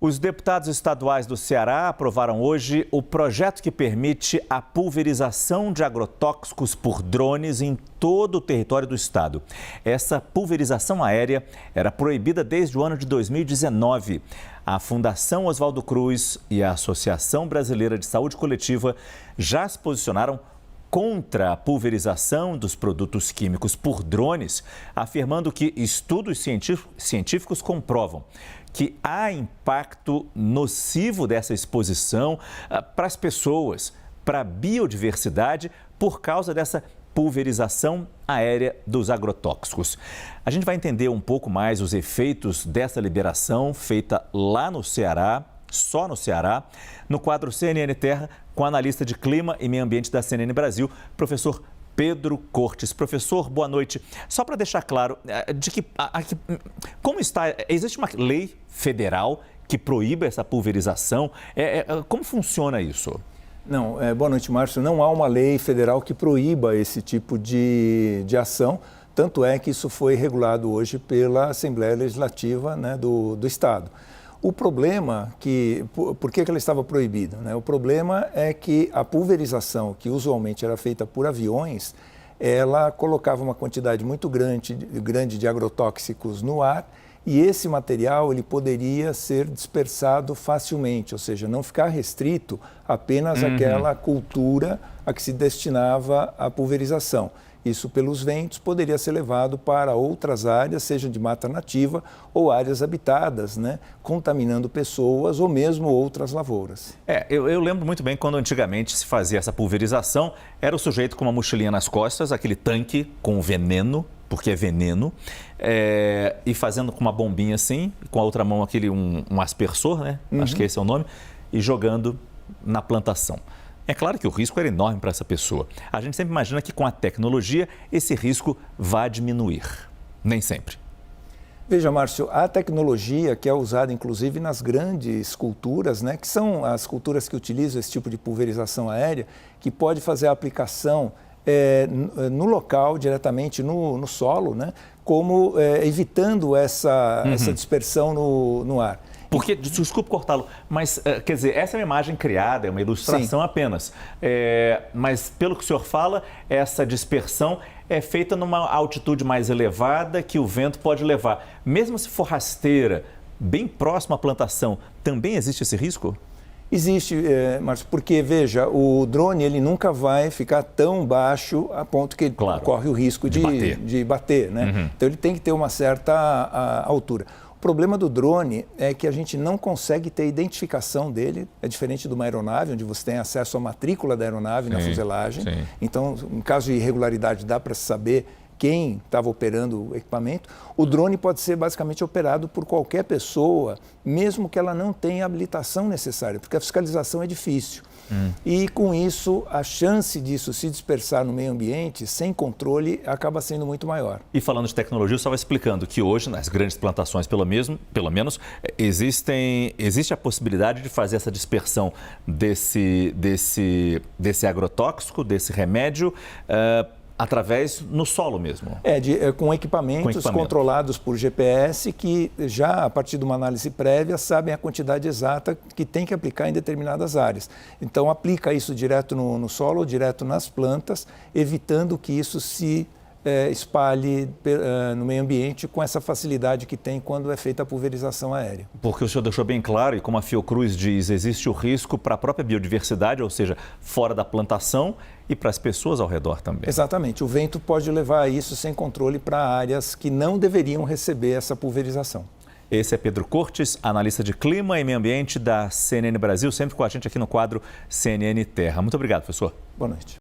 Os deputados estaduais do Ceará aprovaram hoje o projeto que permite a pulverização de agrotóxicos por drones em todo o território do estado. Essa pulverização aérea era proibida desde o ano de 2019. A Fundação Oswaldo Cruz e a Associação Brasileira de Saúde Coletiva já se posicionaram contra a pulverização dos produtos químicos por drones, afirmando que estudos científicos comprovam que há impacto nocivo dessa exposição para as pessoas, para a biodiversidade, por causa dessa pulverização aérea dos agrotóxicos. A gente vai entender um pouco mais os efeitos dessa liberação feita lá no Ceará, só no Ceará, no quadro CNN Terra, com a analista de clima e meio ambiente da CNN Brasil, professor Pedro Cortes. Professor, boa noite. Só para deixar claro, como está, existe uma lei federal que proíbe essa pulverização? Como funciona isso? Não, boa noite, Márcio. Não há uma lei federal que proíba esse tipo de ação, tanto é que isso foi regulado hoje pela Assembleia Legislativa, né, do Estado. O problema, por que ela estava proibida? Né? O problema é que a pulverização, que usualmente era feita por aviões, ela colocava uma quantidade muito grande de agrotóxicos no ar e esse material ele poderia ser dispersado facilmente, ou seja, não ficar restrito apenas àquela cultura a que se destinava a pulverização. Isso, pelos ventos, poderia ser levado para outras áreas, seja de mata nativa ou áreas habitadas, né, contaminando pessoas ou mesmo outras lavouras. Eu lembro muito bem quando antigamente se fazia essa pulverização, era o sujeito com uma mochilinha nas costas, aquele tanque com veneno, porque é veneno, e fazendo com uma bombinha assim, com a outra mão um aspersor, né? Acho que esse é o nome, e jogando na plantação. É claro que o risco era enorme para essa pessoa. A gente sempre imagina que com a tecnologia esse risco vai diminuir. Nem sempre. Veja, Márcio, a tecnologia que é usada inclusive nas grandes culturas, né, que são as culturas que utilizam esse tipo de pulverização aérea, que pode fazer a aplicação no local, diretamente no solo, né, como evitando essa dispersão no ar. Porque, desculpe cortá-lo, mas, quer dizer, essa é uma imagem criada, é uma ilustração Sim. apenas. Mas, pelo que o senhor fala, essa dispersão é feita numa altitude mais elevada que o vento pode levar. Mesmo se for rasteira, bem próximo à plantação, também existe esse risco? Existe, Márcio, porque, veja, o drone ele nunca vai ficar tão baixo a ponto que ele corre o risco de bater, né? Então, ele tem que ter uma certa altura. O problema do drone é que a gente não consegue ter identificação dele, é diferente de uma aeronave, onde você tem acesso à matrícula da aeronave na fuselagem. Sim. Então, em caso de irregularidade, dá para saber quem estava operando o equipamento. O drone pode ser basicamente operado por qualquer pessoa, mesmo que ela não tenha a habilitação necessária, porque a fiscalização é difícil. E com isso, a chance disso se dispersar no meio ambiente, sem controle, acaba sendo muito maior. E falando de tecnologia, eu estava explicando que hoje, nas grandes plantações, pelo menos, existe a possibilidade de fazer essa dispersão desse agrotóxico, desse remédio, através no solo mesmo. Com equipamentos controlados por GPS que já, a partir de uma análise prévia, sabem a quantidade exata que tem que aplicar em determinadas áreas. Então, aplica isso direto no solo, direto nas plantas, evitando que isso se espalhe no meio ambiente com essa facilidade que tem quando é feita a pulverização aérea. Porque o senhor deixou bem claro, e como a Fiocruz diz, existe o risco para a própria biodiversidade, ou seja, fora da plantação e para as pessoas ao redor também. Exatamente. O vento pode levar isso sem controle para áreas que não deveriam receber essa pulverização. Esse é Pedro Cortes, analista de clima e meio ambiente da CNN Brasil, sempre com a gente aqui no quadro CNN Terra. Muito obrigado, professor. Boa noite.